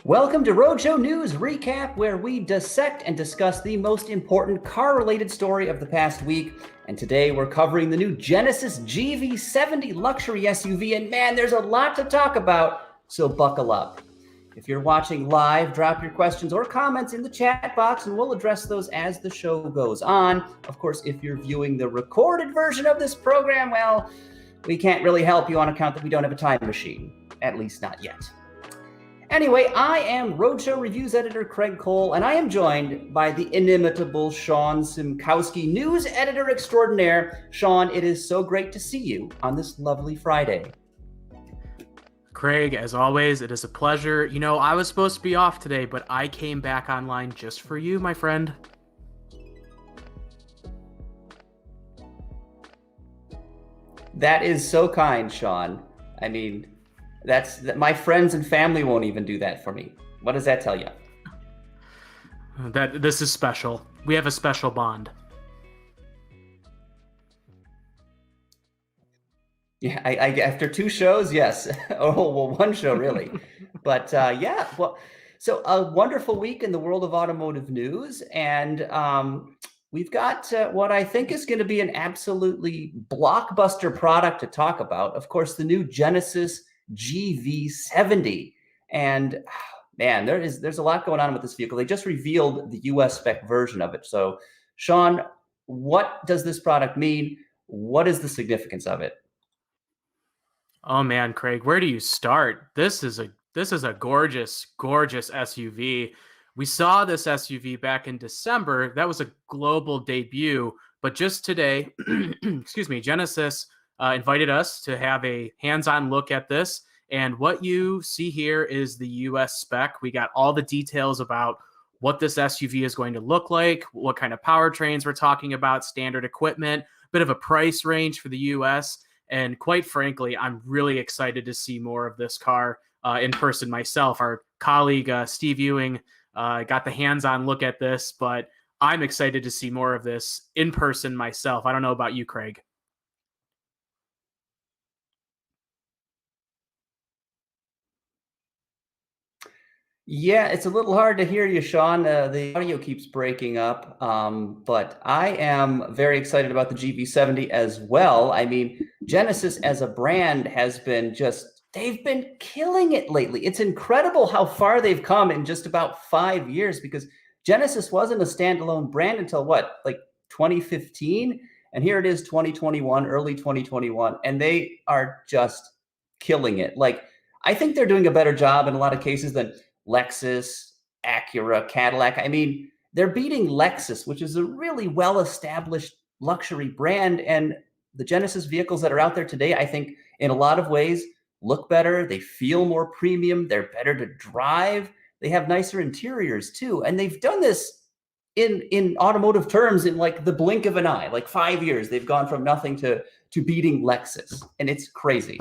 Welcome to Roadshow News Recap, where we dissect and discuss the most important car-related story of the past week. And today we're covering the new Genesis GV70 luxury SUV. And man, there's a lot to talk about, so buckle up. If you're watching live, drop your questions or comments in the chat box, and we'll address those as the show goes on. Of course, if you're viewing the recorded version of this program, well, we can't really help you on account that we don't have a time machine, at least not yet. Anyway, I am Roadshow Reviews editor Craig Cole, and I am joined by the inimitable Sean Szymkoski, news editor extraordinaire. Sean, it is so great to see you on this lovely Friday. Craig, as always, it is a pleasure. You know, I was supposed to be off today, but I came back online just for you, my friend. That is so kind, Sean. I mean, my friends and family won't even do that for me. What does that tell you? That this is special. We have a special bond. Yeah, I after two shows, yes. Oh, well, one show really. But yeah, well, so a wonderful week in the world of automotive news, and we've got what I think is going to be an absolutely blockbuster product to talk about. Of course, the new Genesis GV70, and man, there's a lot going on with this vehicle. They just revealed the US-spec version of it. So, Sean, what does this product mean? What is the significance of it? Oh man, Craig, where do you start? This is a gorgeous, gorgeous SUV. We saw this SUV back in December. That was a global debut, but just today, excuse me, Genesis invited us to have a hands-on look at this. And what you see here is the US spec. We got all the details about what this SUV is going to look like, what kind of powertrains we're talking about, standard equipment, bit of a price range for the US. And quite frankly, I'm really excited to see more of this car in person myself. Our colleague, Steve Ewing, got the hands-on look at this, but I'm excited to see more of this in person myself. I don't know about you, Craig. Yeah, it's a little hard to hear you, Sean. The audio keeps breaking up, but I am very excited about the GV70 as well. I mean, Genesis as a brand has been they've been killing it lately. It's incredible how far they've come in just about 5 years, because Genesis wasn't a standalone brand until what, like 2015? And here it is, 2021, early 2021, and they are just killing it. Like, I think they're doing a better job in a lot of cases than Lexus, Acura, Cadillac. I mean, they're beating Lexus, which is a really well-established luxury brand. And the Genesis vehicles that are out there today, I think in a lot of ways look better. They feel more premium. They're better to drive. They have nicer interiors too. And they've done this in automotive terms in like the blink of an eye. Like 5 years, they've gone from nothing to beating Lexus. And it's crazy.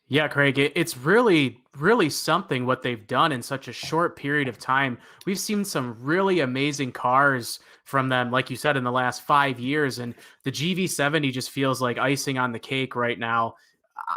Yeah, Craig, it's really, really something what they've done in such a short period of time. We've seen some really amazing cars from them, like you said, in the last 5 years, and the GV70 just feels like icing on the cake right now.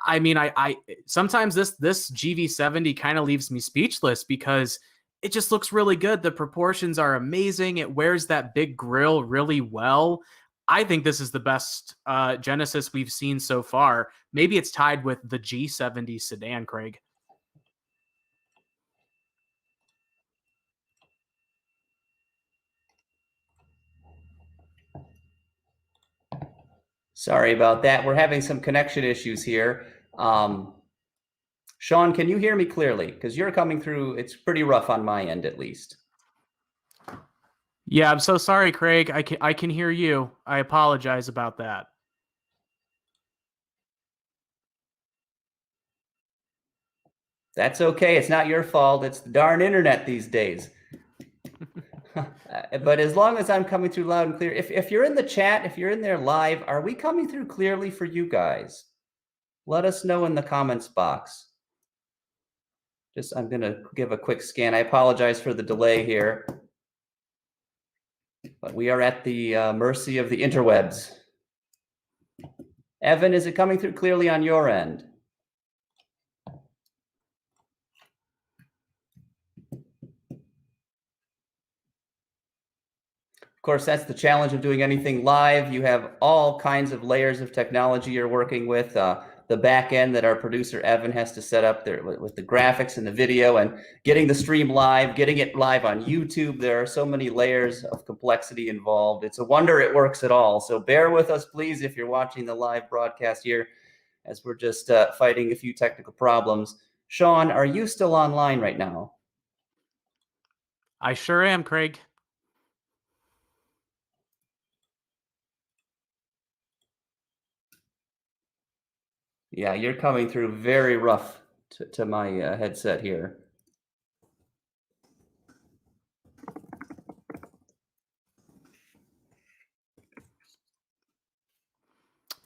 I mean, I sometimes this GV70 kind of leaves me speechless because it just looks really good. The proportions are amazing. It wears that big grille really well. I think this is the best Genesis we've seen so far. Maybe it's tied with the G70 sedan, Craig. Sorry about that. We're having some connection issues here. Sean, can you hear me clearly? Because you're coming through, it's pretty rough on my end, at least. Yeah, I'm so sorry, Craig. I can hear you. I apologize about that. That's okay. It's not your fault. It's the darn internet these days. But as long as I'm coming through loud and clear, if you're in the chat, if you're in there live, are we coming through clearly for you guys? Let us know in the comments box. I'm going to give a quick scan. I apologize for the delay here, but we are at the mercy of the interwebs. Evan, is it coming through clearly on your end? course, that's the challenge of doing anything live. You have all kinds of layers of technology you're working with. The back end that our producer Evan has to set up there with the graphics and the video and getting the stream live, getting it live on YouTube. There are so many layers of complexity involved. It's a wonder it works at all. So bear with us, please, if you're watching the live broadcast here, as we're just fighting a few technical problems. Sean, are you still online right now? I sure am, Craig. Yeah, you're coming through very rough to my headset here.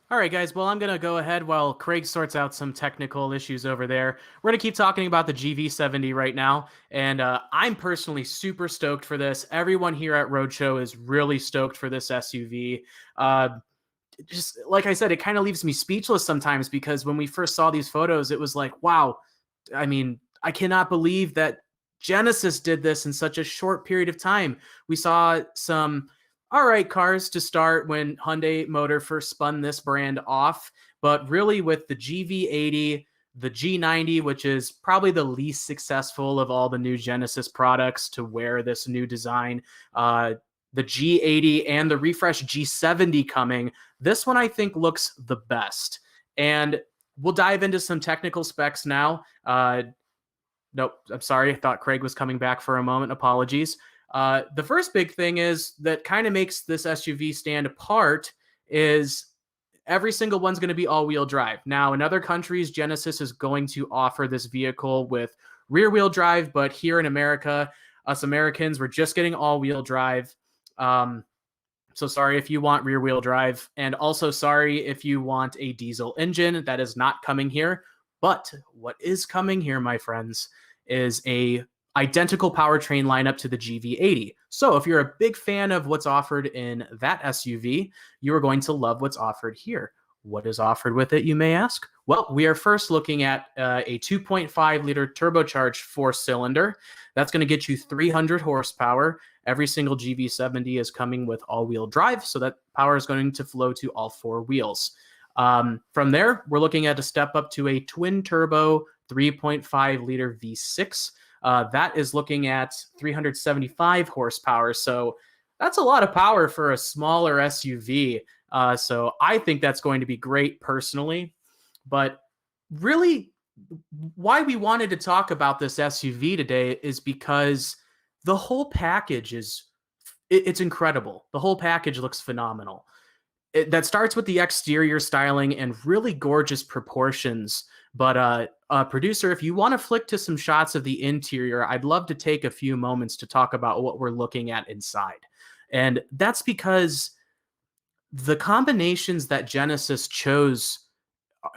All right, guys. Well, I'm going to go ahead while Craig sorts out some technical issues over there. We're going to keep talking about the GV70 right now. And I'm personally super stoked for this. Everyone here at Roadshow is really stoked for this SUV. Just like I said, it kind of leaves me speechless sometimes, because when we first saw these photos, it was like, wow, I mean, I cannot believe that Genesis did this in such a short period of time. We saw some all right cars to start when Hyundai Motor first spun this brand off, but really with the GV80, the G90, which is probably the least successful of all the new Genesis products to wear this new design, the G80 and the refresh G70 coming, this one I think looks the best. And we'll dive into some technical specs now. Nope, I'm sorry. I thought Craig was coming back for a moment. Apologies. The first big thing is that kind of makes this SUV stand apart is every single one's going to be all-wheel drive. Now, in other countries, Genesis is going to offer this vehicle with rear-wheel drive, but here in America, us Americans, we're just getting all-wheel drive. So sorry if you want rear-wheel drive, and also sorry if you want a diesel engine. That is not coming here. But what is coming here, my friends, is a identical powertrain lineup to the GV80. So if you're a big fan of what's offered in that SUV, you are going to love what's offered here. What is offered with it, you may ask? Well, we are first looking at a 2.5 liter turbocharged 4-cylinder. That's going to get you 300 horsepower. Every single GV70 is coming with all-wheel drive, so that power is going to flow to all four wheels. From there, we're looking at a step up to a twin-turbo 3.5 liter V6. That is looking at 375 horsepower, so that's a lot of power for a smaller SUV. So I think that's going to be great personally. But really, why we wanted to talk about this SUV today is because the whole package it's incredible. The whole package looks phenomenal. That starts with the exterior styling and really gorgeous proportions. But producer, if you want to flick to some shots of the interior, I'd love to take a few moments to talk about what we're looking at inside. And that's because the combinations that Genesis chose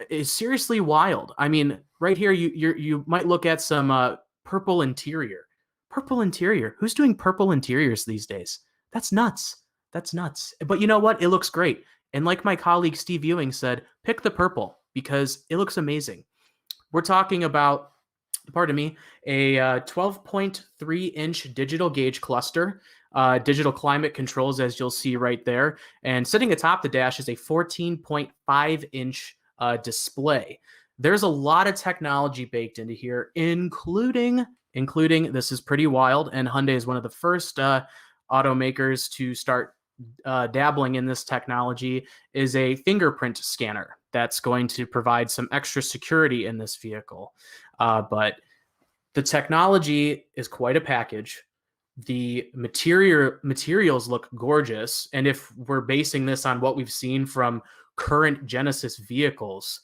is seriously wild. I mean, right here, you might look at some purple interior. Purple interior. Who's doing purple interiors these days? That's nuts. That's nuts. But you know what? It looks great. And like my colleague Steve Ewing said, pick the purple because it looks amazing. We're talking about, pardon me, a 12.3-inch digital gauge cluster, digital climate controls, as you'll see right there. And sitting atop the dash is a 14.5-inch display. There's a lot of technology baked into here, including this is pretty wild, and Hyundai is one of the first automakers to start dabbling in this technology, is a fingerprint scanner that's going to provide some extra security in this vehicle. But the technology is quite a package. The materials look gorgeous, and if we're basing this on what we've seen from current Genesis vehicles,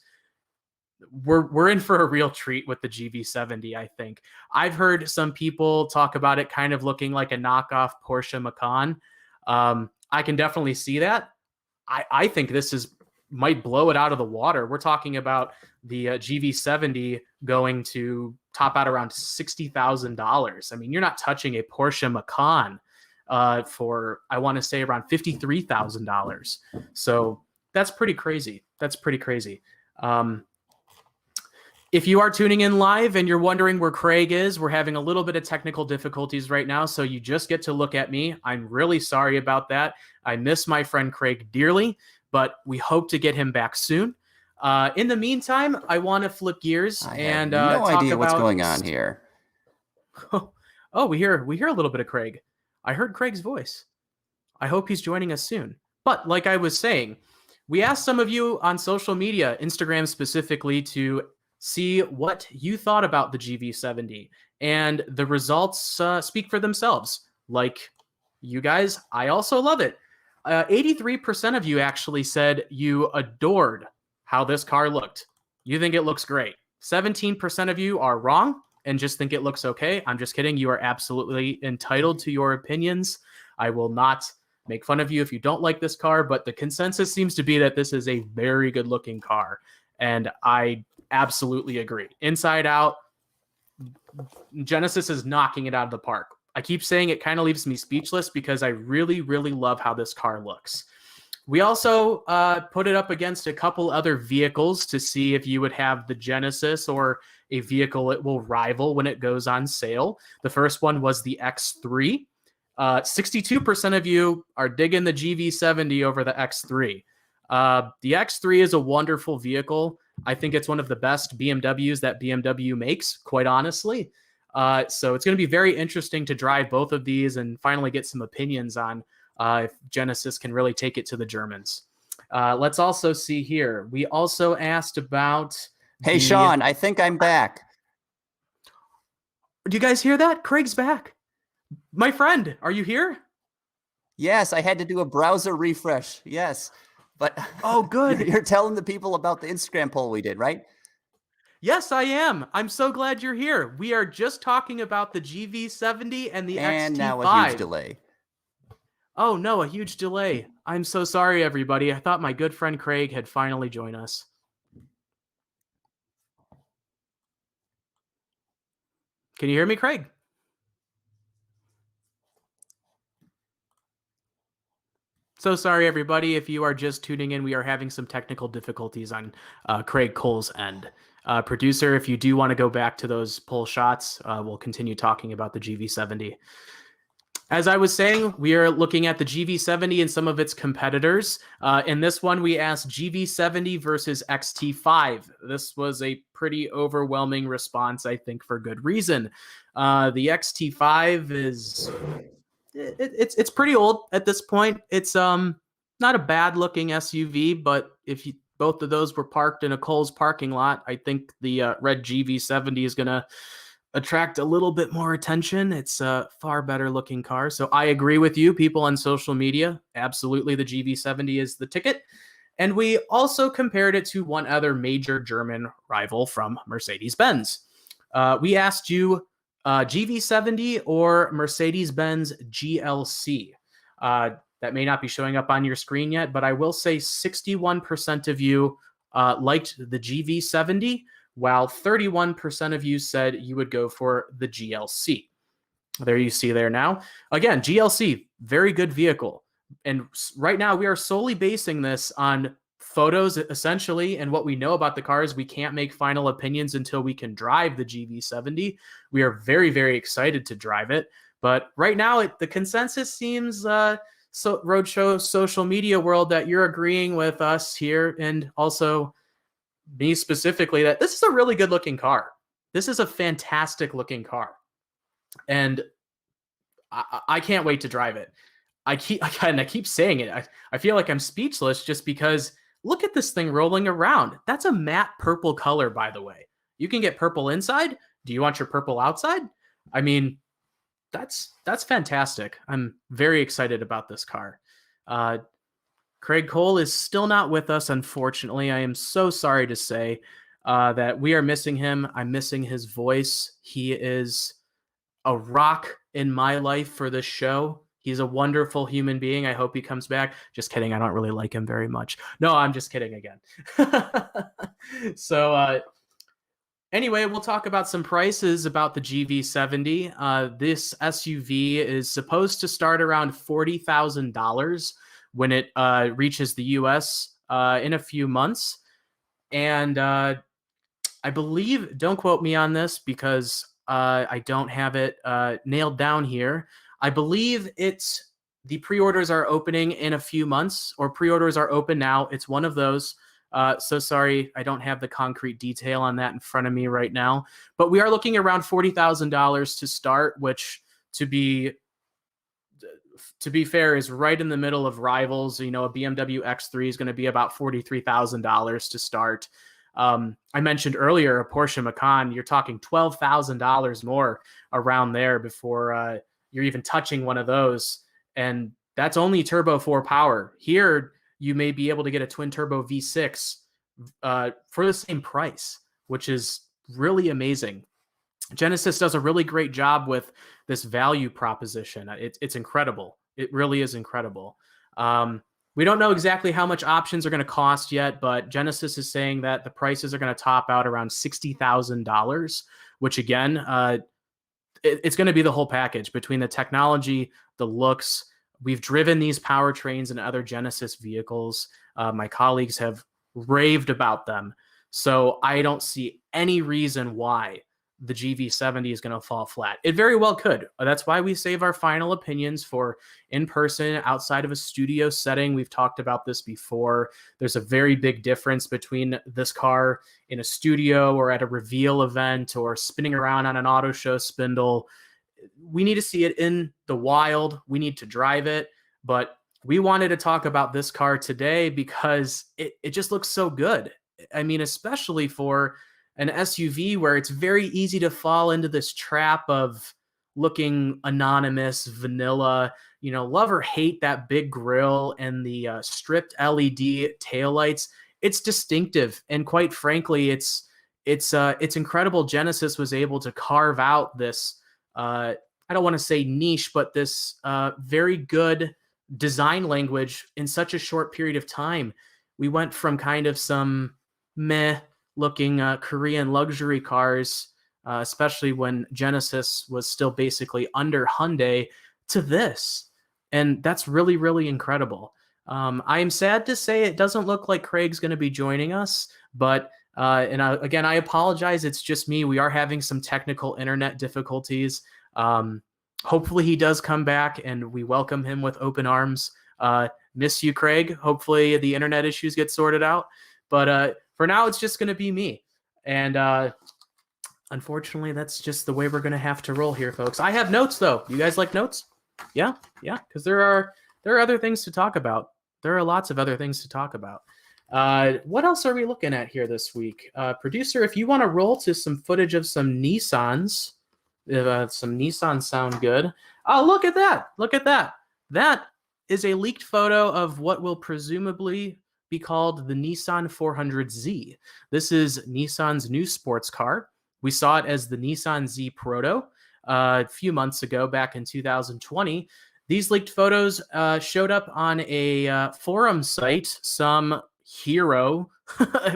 we're in for a real treat with the GV70, I think. I've heard some people talk about it kind of looking like a knockoff Porsche Macan. I can definitely see that. I think this might blow it out of the water. We're talking about the GV70 going to top out around $60,000. I mean, you're not touching a Porsche Macan for, I want to say, around $53,000. So that's pretty crazy. That's pretty crazy. If you are tuning in live and you're wondering where Craig is, we're having a little bit of technical difficulties right now, so you just get to look at me. I'm really sorry about that. I miss my friend Craig dearly, but we hope to get him back soon. In the meantime, I want to flip gears and no talk idea about what's going on here. Oh, we hear a little bit of Craig. I heard Craig's voice. I hope he's joining us soon. But like I was saying, we asked some of you on social media, Instagram specifically, to see what you thought about the GV70, and the results speak for themselves. Like you guys, I also love it. 83% of you actually said you adored how this car looked. You think it looks great. 17% of you are wrong and just think it looks okay. I'm just kidding. You are absolutely entitled to your opinions. I will not make fun of you if you don't like this car, but the consensus seems to be that this is a very good looking car. And I absolutely agree. Inside out, Genesis is knocking it out of the park. I keep saying it kind of leaves me speechless because I really, really love how this car looks. We also put it up against a couple other vehicles to see if you would have the Genesis or a vehicle it will rival when it goes on sale. The first one was the X3. 62% of you are digging the GV70 over the X3. The X3 is a wonderful vehicle. I think it's one of the best BMWs that BMW makes, quite honestly. So it's going to be very interesting to drive both of these and finally get some opinions on if Genesis can really take it to the Germans. Let's also see here. We also asked about... Hey, Sean, I think I'm back. Do you guys hear that? Craig's back. My friend, are you here? Yes, I had to do a browser refresh. Yes. But oh, good. You're telling the people about the Instagram poll we did, right? Yes, I am. I'm so glad you're here. We are just talking about the GV70 and the XT5. And now a huge delay. Oh, no, a huge delay. I'm so sorry, everybody. I thought my good friend Craig had finally joined us. Can you hear me, Craig? So sorry, everybody. If you are just tuning in, we are having some technical difficulties on Craig Cole's end. Producer, if you do want to go back to those poll shots, we'll continue talking about the GV70. As I was saying, we are looking at the GV70 and some of its competitors. In this one, we asked GV70 versus XT5. This was a pretty overwhelming response, I think, for good reason. The XT5 is... It's pretty old at this point. It's not a bad looking SUV, but if both of those were parked in a Kohl's parking lot, I think the red GV70 is going to attract a little bit more attention. It's a far better looking car. So I agree with you, people on social media. Absolutely, the GV70 is the ticket. And we also compared it to one other major German rival from Mercedes-Benz. We asked you GV70 or Mercedes-Benz GLC. That may not be showing up on your screen yet, but I will say 61% of you liked the GV70, while 31% of you said you would go for the GLC. There you see there now. Again, GLC, very good vehicle. And right now we are solely basing this on photos, essentially, and what we know about the cars. We can't make final opinions until we can drive the GV70. We are very, very excited to drive it. But right now, the consensus seems, Roadshow social media world, that you're agreeing with us here, and also me specifically, that this is a really good looking car. This is a fantastic looking car. And I can't wait to drive it. I keep saying it. I feel like I'm speechless just because look at this thing rolling around. That's a matte purple color, by the way. You can get purple inside. Do you want your purple outside? I mean, that's fantastic. I'm very excited about this car. Craig Cole is still not with us, unfortunately. I am so sorry to say that we are missing him. I'm missing his voice. He is a rock in my life for this show. He's a wonderful human being. I hope he comes back. Just kidding. I don't really like him very much. No, I'm just kidding again. So anyway, we'll talk about some prices about the GV70. This SUV is supposed to start around $40,000 when it reaches the US in a few months. And I believe, don't quote me on this because I don't have it nailed down here. I believe the pre-orders are opening in a few months, or pre-orders are open now. It's one of those. So sorry, I don't have the concrete detail on that in front of me right now. But we are looking around $40,000 to start, which to be fair, is right in the middle of rivals. You know, a BMW X3 is going to be about $43,000 to start. I mentioned earlier a Porsche Macan. You're talking $12,000 more around there before you're even touching one of those, and that's only turbo 4 power. Here, you may be able to get a twin turbo V6 for the same price, which is really amazing. Genesis does a really great job with this value proposition. It's incredible. It really is incredible. We don't know exactly how much options are going to cost yet, but Genesis is saying that the prices are going to top out around $60,000, which again, it's going to be the whole package between the technology, the looks. We've driven these powertrains in other Genesis vehicles. My colleagues have raved about them. So I don't see any reason why the GV70 is going to fall flat. It very well could. That's why we save our final opinions for in person, outside of a studio setting. We've talked about this before. There's a very big difference between this car in a studio or at a reveal event or spinning around on an auto show spindle. We need to see it in the wild. We need to drive it. But we wanted to talk about this car today because it just looks so good. I mean, especially for an SUV where it's very easy to fall into this trap of looking anonymous, vanilla, you know, love or hate that big grille and the stripped LED taillights. It's distinctive. And quite frankly, it's incredible Genesis was able to carve out this, I don't want to say niche, but this very good design language in such a short period of time. We went from kind of some meh looking Korean luxury cars, especially when Genesis was still basically under Hyundai, to this. And that's really, really incredible. I am sad to say it doesn't look like Craig's going to be joining us, but again, I apologize. It's just me. We are having some technical internet difficulties. Hopefully he does come back and we welcome him with open arms. Miss you, Craig. Hopefully the internet issues get sorted out. But for now, it's just going to be me. And unfortunately, that's just the way we're going to have to roll here, folks. I have notes, though. You guys like notes? Yeah, because there are other things to talk about. There are lots of other things to talk about. What else are we looking at here this week? Producer, if you want to roll to some footage of some Nissans, if some Nissans sound good. Oh, look at that. Look at that. That is a leaked photo of what will presumably be called the Nissan 400Z. This is Nissan's new sports car. We saw it as the Nissan Z Proto a few months ago, back in 2020. These leaked photos showed up on a forum site. Some hero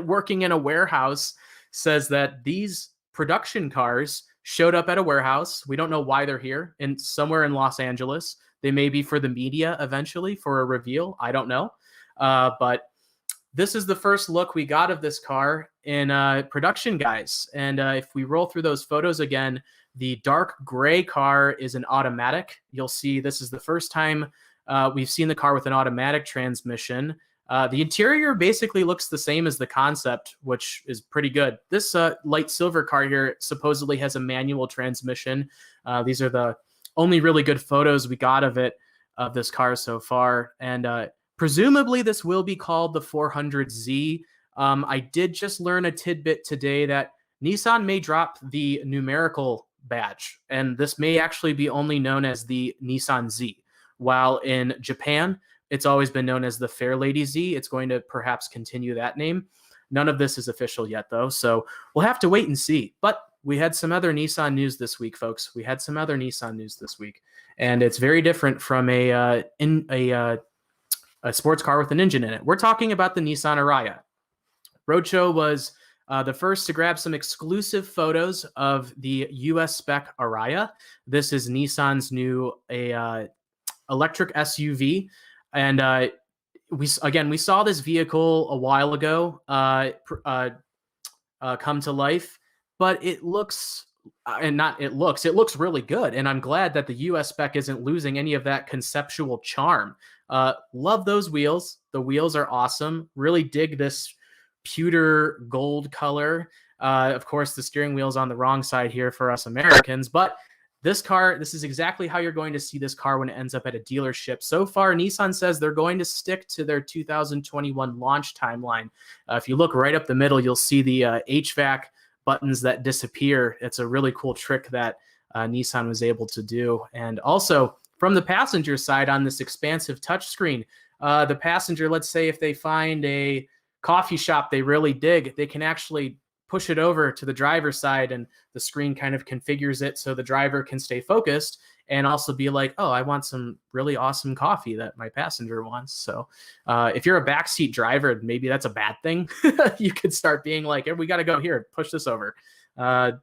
working in a warehouse says that these production cars showed up at a warehouse. We don't know why they're here, somewhere in Los Angeles. They may be for the media eventually for a reveal. I don't know. But this is the first look we got of this car in production, guys. And if we roll through those photos again, the dark gray car is an automatic. You'll see this is the first time we've seen the car with an automatic transmission. The interior basically looks the same as the concept, which is pretty good. This light silver car here supposedly has a manual transmission. These are the only really good photos we got of this car so far. And presumably this will be called the 400Z. I did just learn a tidbit today that Nissan may drop the numerical badge, and this may actually be only known as the Nissan Z. While in Japan, it's always been known as the Fairlady Z. It's going to perhaps continue that name. None of this is official yet, though, so we'll have to wait and see. But we had some other Nissan news this week, folks. We had some other Nissan news this week, and it's very different from a sports car with an engine in it. We're talking about the Nissan Ariya. Roadshow was the first to grab some exclusive photos of the US-spec Ariya. This is Nissan's new electric SUV. And we saw this vehicle a while ago. come to life, but it looks it looks really good. And I'm glad that the US spec isn't losing any of that conceptual charm. Love those wheels. The wheels are awesome. Really dig this pewter gold color. Of course, the steering wheel's on the wrong side here for us Americans, but this is exactly how you're going to see this car when it ends up at a dealership. So far, Nissan says they're going to stick to their 2021 launch timeline. If you look right up the middle, you'll see the HVAC buttons that disappear. It's a really cool trick that Nissan was able to do. And also, from the passenger side on this expansive touchscreen, the passenger, let's say if they find a coffee shop they really dig, they can actually push it over to the driver's side, and the screen kind of configures it so the driver can stay focused and also be like, oh, I want some really awesome coffee that my passenger wants. So if you're a backseat driver, maybe that's a bad thing. You could start being like, hey, we got to go here, push this over.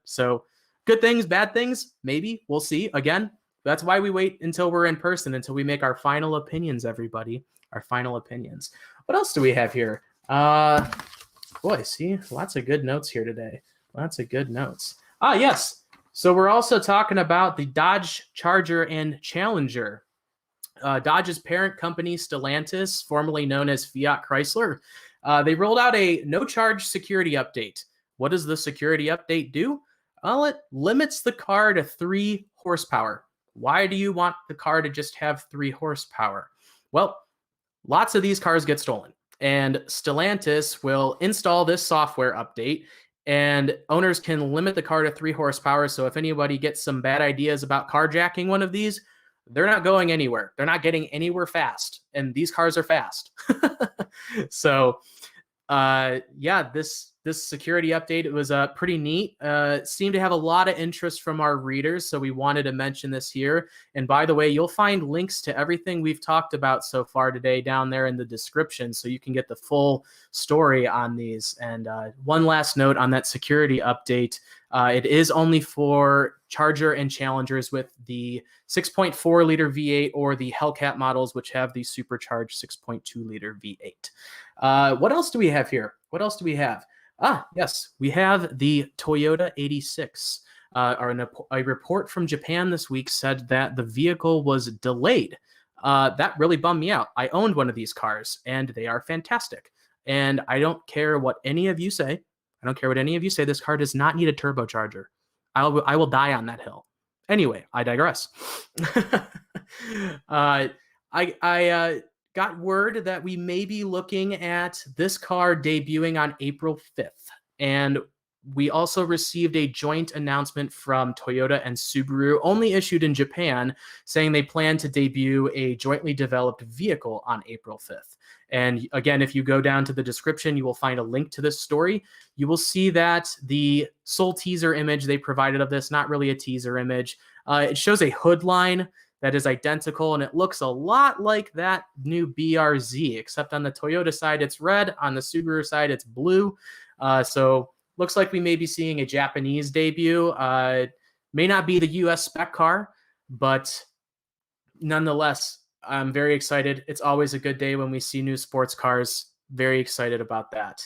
So good things, bad things, maybe. We'll see. Again, that's why we wait until we're in person, until we make our final opinions, everybody. Our final opinions. What else do we have here? Boy, see, lots of good notes here today. Lots of good notes. Yes. So we're also talking about the Dodge Charger and Challenger. Dodge's parent company, Stellantis, formerly known as Fiat Chrysler, they rolled out a no-charge security update. What does the security update do? Well, it limits the car to 3 horsepower. Why do you want the car to just have 3 horsepower? Well, lots of these cars get stolen. And Stellantis will install this software update, and owners can limit the car to 3 horsepower. So if anybody gets some bad ideas about carjacking one of these, they're not going anywhere. They're not getting anywhere fast. And these cars are fast. So, yeah, this security update, it was pretty neat. Seemed to have a lot of interest from our readers, so we wanted to mention this here. And by the way, you'll find links to everything we've talked about so far today down there in the description, so you can get the full story on these. And one last note on that security update, it is only for Charger and Challengers with the 6.4 liter V8 or the Hellcat models, which have the supercharged 6.2 liter V8. What else do we have here? What else do we have? Yes, we have the Toyota 86. A report from Japan this week said that the vehicle was delayed. That really bummed me out. I owned one of these cars, and they are fantastic. And I don't care what any of you say. I don't care what any of you say. This car does not need a turbocharger. I will die on that hill. Anyway, I digress. I got word that we may be looking at this car debuting on April 5th. And we also received a joint announcement from Toyota and Subaru, only issued in Japan, saying they plan to debut a jointly developed vehicle on April 5th. And again, if you go down to the description, you will find a link to this story. You will see that the sole teaser image they provided of this, not really a teaser image, it shows a hood line that is identical, and it looks a lot like that new BRZ, except on the Toyota side, it's red. On the Subaru side, it's blue. So looks like we may be seeing a Japanese debut. May not be the US spec car, but nonetheless, I'm very excited. It's always a good day when we see new sports cars. Very excited about that.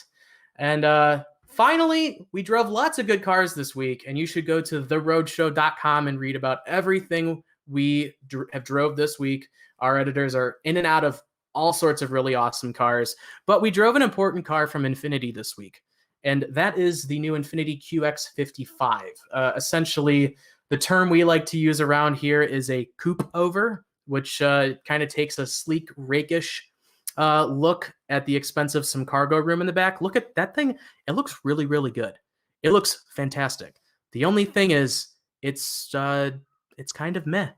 And finally, we drove lots of good cars this week, and you should go to theroadshow.com and read about everything we have drove this week. Our editors are in and out of all sorts of really awesome cars, but we drove an important car from Infiniti this week, and that is the new Infiniti QX55. Essentially, the term we like to use around here is a coupe over, which kind of takes a sleek, rakish look at the expense of some cargo room in the back. Look at that thing. It looks really, really good. It looks fantastic. The only thing is it's kind of meh.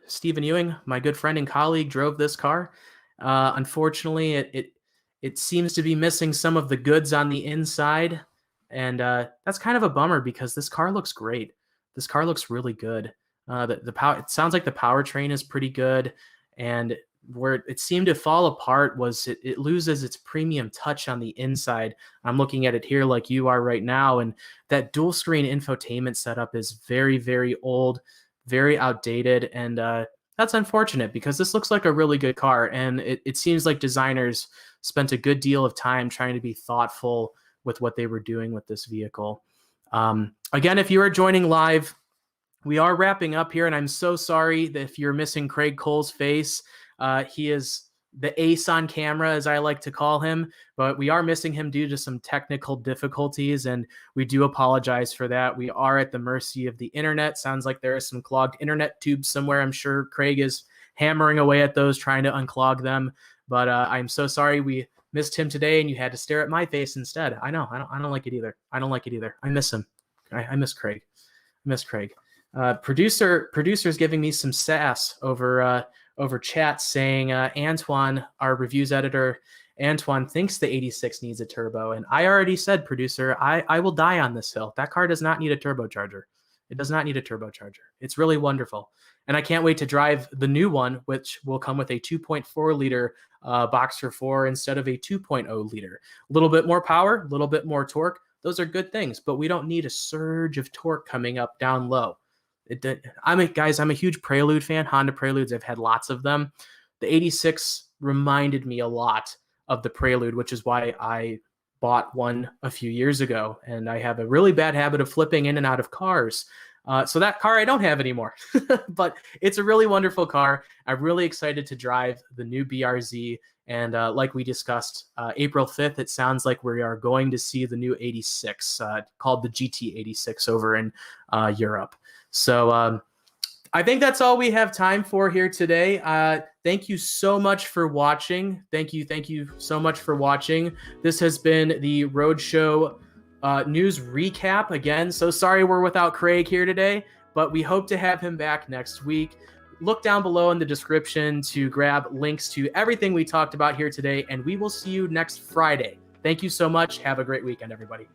Stephen Ewing, my good friend and colleague, drove this car. Unfortunately, it seems to be missing some of the goods on the inside, and that's kind of a bummer because this car looks great. This car looks really good. The power. It sounds like the powertrain is pretty good, and where it seemed to fall apart was it loses its premium touch on the inside. I'm looking at it here like you are right now, and that dual screen infotainment setup is very, very old, very outdated, and that's unfortunate because this looks like a really good car, and it seems like designers spent a good deal of time trying to be thoughtful with what they were doing with this vehicle. Again, if you are joining live, we are wrapping up here, and I'm so sorry that if you're missing Craig Cole's face. He is the ace on camera, as I like to call him, but we are missing him due to some technical difficulties, and we do apologize for that. We are at the mercy of the internet. Sounds like there is some clogged internet tubes somewhere. I'm sure Craig is hammering away at those, trying to unclog them, but I'm so sorry we missed him today, and you had to stare at my face instead. I know. I don't like it either. I don't like it either. I miss him. I miss Craig. I miss Craig. Producer's giving me some sass over chat, saying Antoine, our reviews editor, Antoine thinks the 86 needs a turbo. And I already said, producer, I will die on this hill. That car does not need a turbocharger. It does not need a turbocharger. It's really wonderful. And I can't wait to drive the new one, which will come with a 2.4 liter Boxer 4 instead of a 2.0 liter. A little bit more power, a little bit more torque. Those are good things, but we don't need a surge of torque coming up down low. I'm a huge Prelude fan. Honda Preludes, I've had lots of them. The 86 reminded me a lot of the Prelude, which is why I bought one a few years ago. And I have a really bad habit of flipping in and out of cars. So that car I don't have anymore, but it's a really wonderful car. I'm really excited to drive the new BRZ. And like we discussed, April 5th, it sounds like we are going to see the new 86 called the GT86 over in Europe. So I think that's all we have time for here today. Thank you so much for watching. Thank you so much for watching. This has been the Roadshow news recap. Again, so sorry we're without Craig here today, but we hope to have him back next week. Look down below in the description to grab links to everything we talked about here today, and we will see you next Friday. Thank you so much. Have a great weekend, everybody.